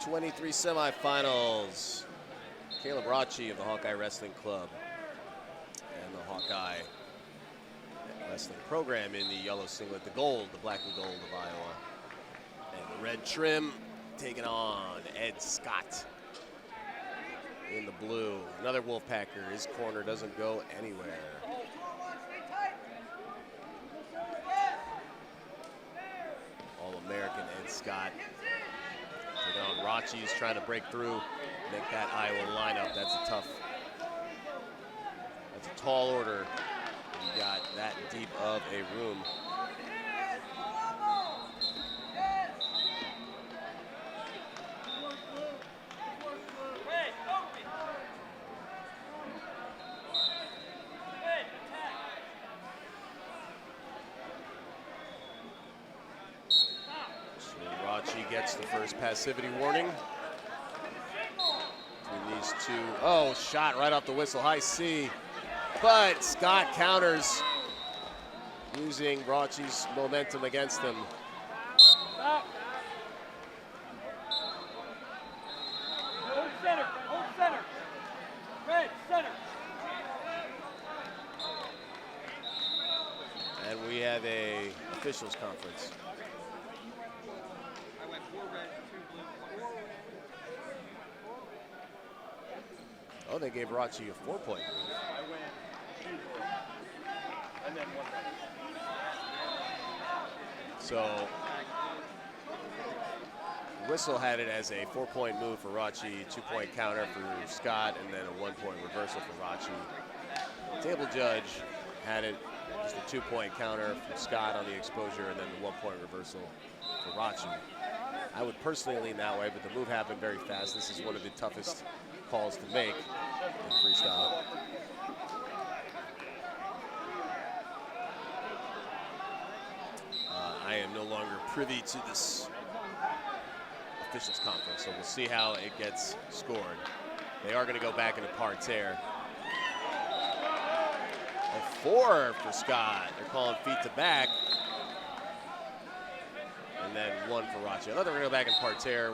U23 semifinals. Caleb Rathjen of the Hawkeye Wrestling Club and the Hawkeye Wrestling program in the yellow singlet, the gold, the black and gold of Iowa. And the red trim taking on Ed Scott in the blue. Another Wolfpacker. His corner doesn't go anywhere. All-American Ed Scott. Taking on Rathjen. He's trying to break through, make that Iowa lineup. That's a tall order. You got that deep of a room. Rathjen gets the first passivity warning. Between these two. Oh, shot right off the whistle, high C. But Scott counters, using Rathjen's momentum against him. Stop. Hold center, hold center. Red, center. And we have a officials conference. I went 4 red, 2 blue, 1 red. Oh, they gave Rathjen a 4-point move. I went 2 blue, and then 1 red. So, Whistle had it as a 4-point move for Rathjen, 2-point counter for Scott, and then a 1-point reversal for Rathjen. Table judge had it just a 2-point counter from Scott on the exposure, and then the 1-point reversal for Rathjen. I would personally lean that way, but the move happened very fast. This is one of the toughest calls to make in freestyle. I am no longer privy to this officials conference, so we'll see how it gets scored. They are going to go back into parterre. A 4 for Scott. They're calling feet to back. And then 1 for Rathjen. I thought they were going to go back in parterre,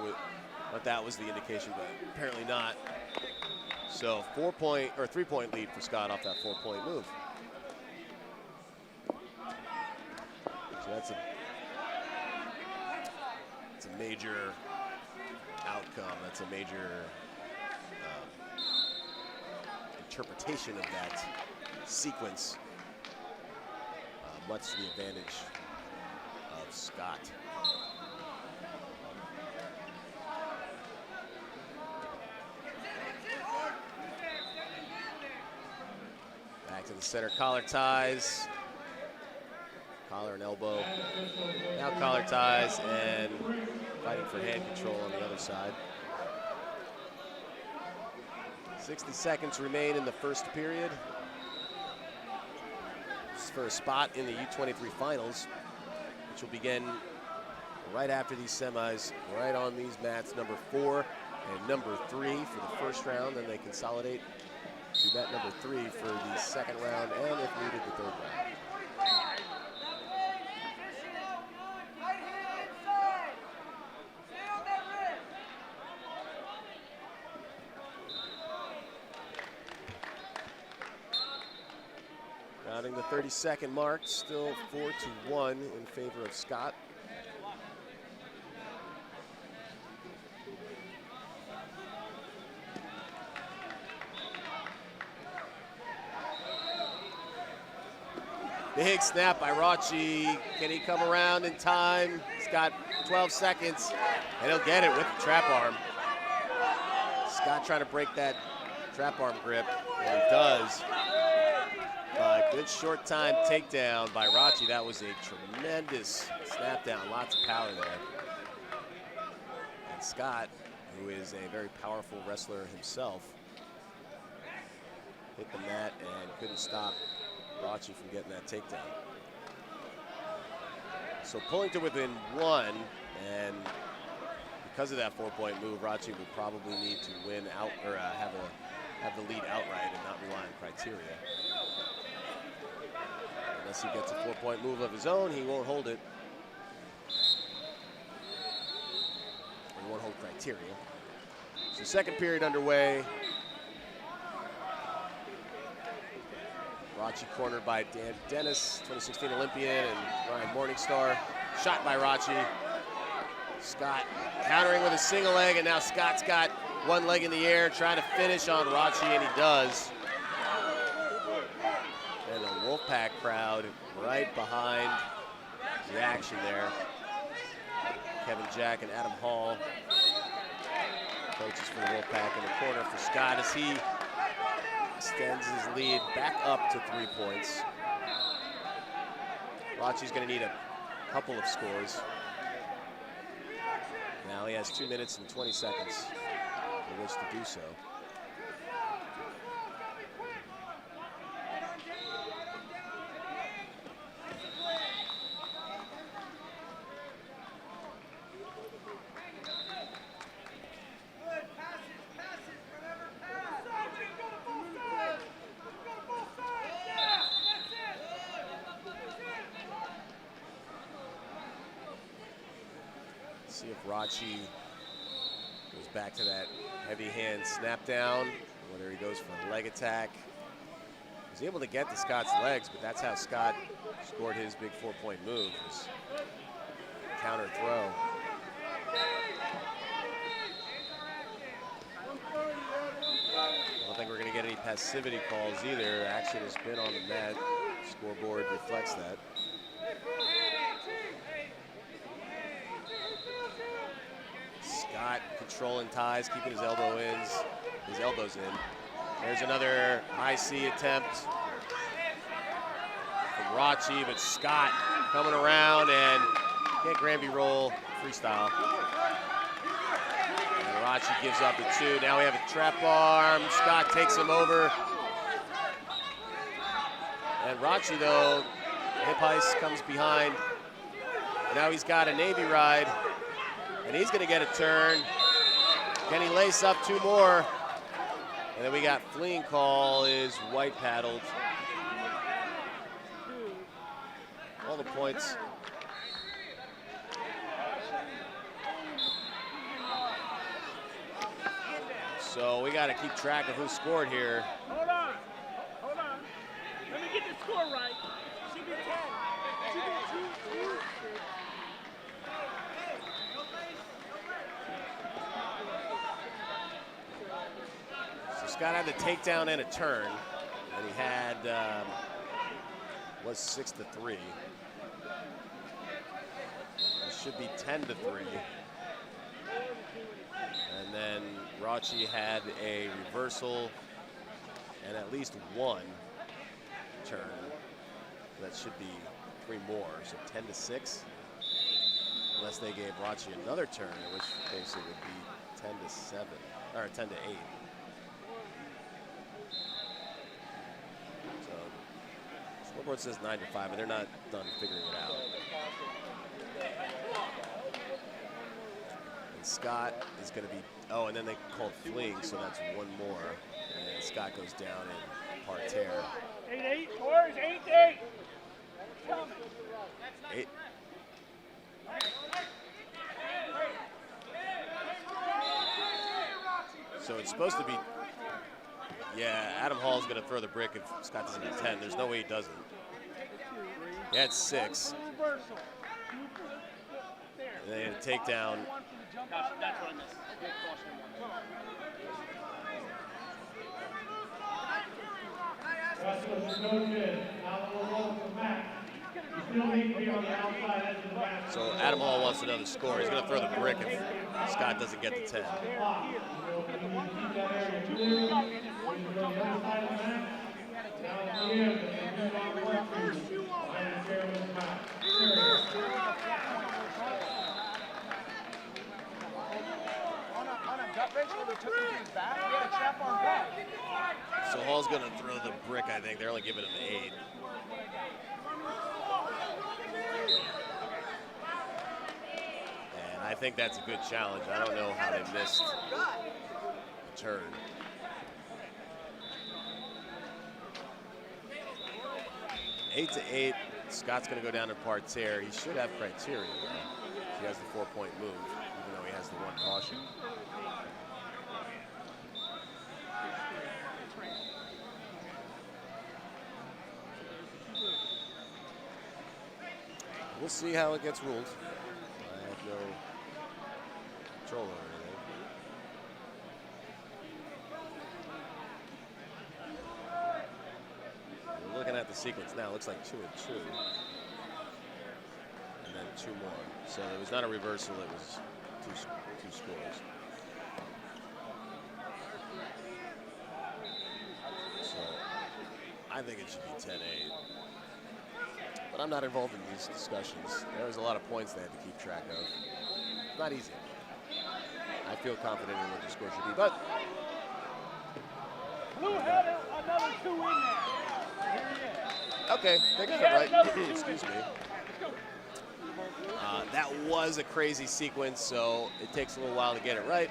but that was the indication, but apparently not. So 3-point lead for Scott off that 4-point move. So that's a major outcome. That's a major interpretation of that sequence, much to the advantage of Scott. Back to the center, collar ties. Collar and elbow. Now collar ties and fighting for hand control on the other side. 60 seconds remain in the first period. This is for a spot in the U23 finals, which will begin right after these semis, right on these mats, number 4 and number 3 for the first round. Then they consolidate to mat number 3 for the second round, and if needed, the third round. Rounding the 30-second mark, still 4-1 in favor of Scott. Big snap by Rathjen. Can he come around in time? He's got 12 seconds, and he'll get it with the trap arm. Scott trying to break that trap arm grip, and he does. Good short time takedown by Rathjen. That was a tremendous snap down, lots of power there. And Scott, who is a very powerful wrestler himself, hit the mat and couldn't stop Rathjen from getting that takedown. So pulling to within 1, and because of that 4-point move, Rathjen will probably need to win out, or have the lead outright and not rely on criteria. Unless he gets a 4-point move of his own, he won't hold it. He won't hold criteria. criteria. So second period underway. Rathjen cornered by Dan Dennis, 2016 Olympian, and Ryan Morningstar. Shot by Rathjen. Scott countering with a single leg, and now Scott's got one leg in the air, trying to finish on Rathjen, and he does. And the Wolfpack crowd right behind the action there. Kevin Jack and Adam Hall, coaches for the Wolfpack, in the corner for Scott as he extends his lead back up to 3 points. Rathjen's going to need a couple of scores. Now he has 2 minutes and 20 seconds in which to do so. See if Rathjen goes back to that heavy hand snap down, whether he goes for a leg attack. He's able to get to Scott's legs, but that's how Scott scored his big 4-point move, was counter throw. I don't think we're going to get any passivity calls either. Action has been on the mat. Scoreboard reflects that. Scott controlling ties, keeping his elbows in. There's another high C attempt from Rathjen, but Scott coming around and can't Granby roll freestyle. And Rathjen gives up the 2. Now we have a trap arm. Scott takes him over. And Rathjen, though, hip heist comes behind. Now he's got a Navy ride. And he's going to get a turn. Can he lace up 2 more? And then we got fleeing call is white paddled. All the points. So we got to keep track of who scored here. Hold on. Let me get the score right. Should be 10. Should be 2. Scott had the takedown and a turn, and he had was 6-3. It should be 10-3. And then Rathjen had a reversal and at least 1 turn. That should be 3 more, so 10-6. Unless they gave Rathjen another turn, in which case it would be 10-7 or 10-8. Scoreboard says 9-5, but they're not done figuring it out. And Scott is going to be, oh, and then they called fleeing, so that's 1 more. And Scott goes down in parterre. 8-8, boys, 8-8. 8. So it's supposed to be, yeah, Adam Hall's going to throw the brick if Scott doesn't get 10. There's no way he doesn't. Yeah, it's 6. And then a takedown. That's what I missed. So Adam Hall wants another score. He's going to throw the brick if Scott doesn't get the 10. So Hall's going to throw the brick, I think. They're only giving him 8. And I think that's a good challenge. I don't know how they missed the turn. Eight to 8. Scott's going to go down to parterre. He should have criteria. He has the 4-point move, even though he has the 1 caution. we'll see how it gets ruled. I have no control over anything. We're looking at the sequence now. It looks like 2 and 2. And then 2 more. So it was not a reversal. It was two scores. So I think it should be 10-8. But I'm not involved in these discussions. There was a lot of points they had to keep track of. Not easy. I feel confident in what the score should be, but Blue had another 2 in there. okay, they got it right. Excuse me. That was a crazy sequence, so it takes a little while to get it right.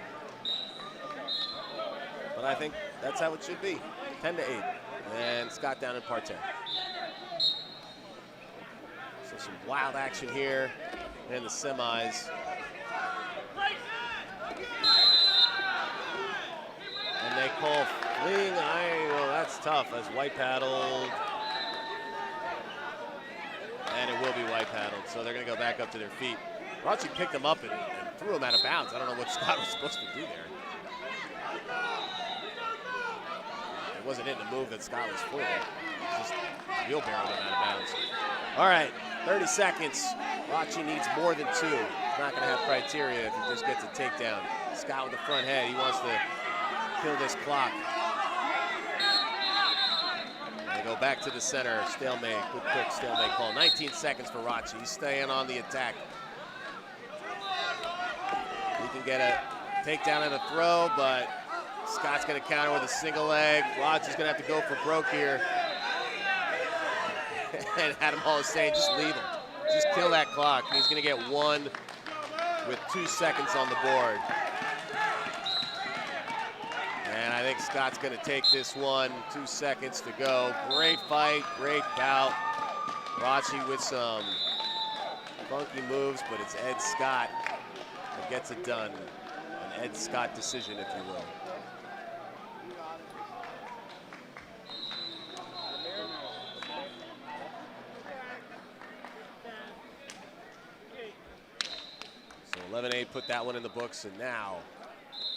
But I think that's how it should be. 10-8. And Scott down in parterre. So some wild action here in the semis. And they call fleeing. Well, that's tough as white paddled. And it will be white paddled. So they're going to go back up to their feet. Rathjen picked him up and threw him out of bounds. I don't know what Scott was supposed to do there. It wasn't in the move that Scott was for. Just wheelbarrowed him out of bounds. All right, 30 seconds. Rathjen needs more than 2. He's not going to have criteria if he just gets a takedown. Scott with the front head. He wants to kill this clock. They go back to the center. Stalemate. Good quick stalemate call. 19 seconds for Rathjen. He's staying on the attack. He can get a takedown and a throw, but Scott's going to counter with a single leg. Rathjen's going to have to go for broke here. And Adam Hall is saying, just leave him. Just kill that clock. He's going to get 1 with 2 seconds on the board. And I think Scott's going to take this one. 2 seconds to go. Great fight, great bout. Rathjen with some funky moves, but it's Ed Scott that gets it done. An Ed Scott decision, if you will. So 11-8 put that one in the books, and now